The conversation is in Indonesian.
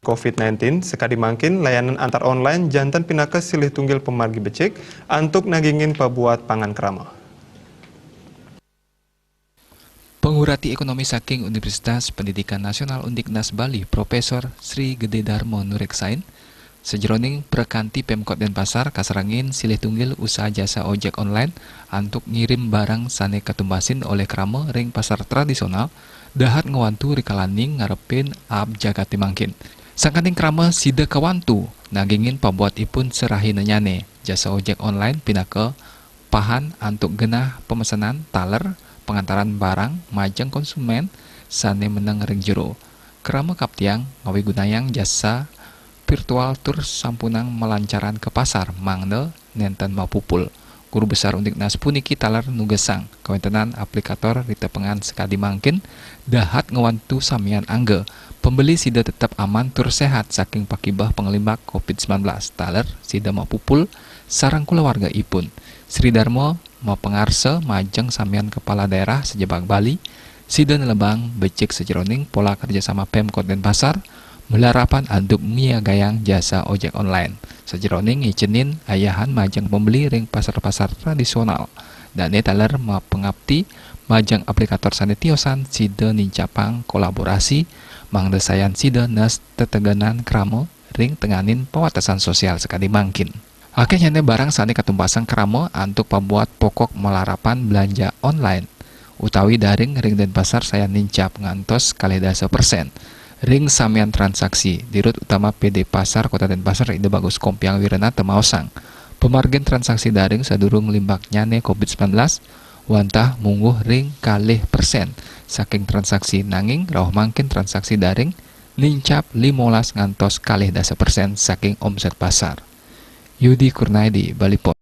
COVID-19, sekali mangkin layanan antar online jantan pinakes silih tunggil pemargi becek antuk nagingin pabuat pangan kerama. Pengurati ekonomi saking Universitas Pendidikan Nasional Undiknas Bali, Profesor Sri Gede Darmo Nureksain, sejroning prekanti Pemkot Denpasar kasarangin silih tunggil usaha jasa ojek online antuk ngirim barang sane katumbasin oleh krama ring pasar tradisional dahat ngewantu rikalaning ngarepin ab jagati mangkin. Sangkaning krama sida kawantu nagingin pabuat ipun serahi nyane jasa ojek online pinake pahan antuk genah pemesanan taler pengantaran barang majeng konsumen sane meneng ring jero. Krama kaptiang ngawi gunayang jasa virtual tour sampunang melancaran ke pasar mangde nenten mapupul. Guru besar Undiknas puniki taler nugesang kawentenan aplikator ritepengan sekali mangkin dahat ngewantu samian angge pembeli sida tetap aman tur sehat saking pakibah pengelimbak COVID-19 taler sida mapupul sarang kulawarga ipun. Sri Darmo mapengarse majeng samian kepala daerah sejebak Bali sida nelebang becek sejeroning pola kerjasama Pemkot Denpasar melarapan anduk mia gayang jasa ojek online. Sejeroning ngecenin ayahan majeng pembeli ring pasar-pasar tradisional. Dan taler mapengapti majeng aplikator sanetiosan sida nincapang kolaborasi mangdesayan sida nas teteganan kramo ring tenganin pewatasan sosial sekali mangkin. Akhirnya barang sane katumpasang kramo antuk pembuat pokok melarapan belanja online. Utawi daring ring Denpasar saya nincap ngantos kalih 10%. Ring samian transaksi di rut utama PD Pasar Kota Denpasar ide bagus kompiang wirena temaosang. Pemargen transaksi daring sadurung limbak nyane COVID-19 wantah mungguh ring kalih persen saking transaksi nanging rauh mangkin transaksi daring nincap 15 ngantos kalih 10% saking omset pasar. Yudi Kurnaidi, Bali Pos.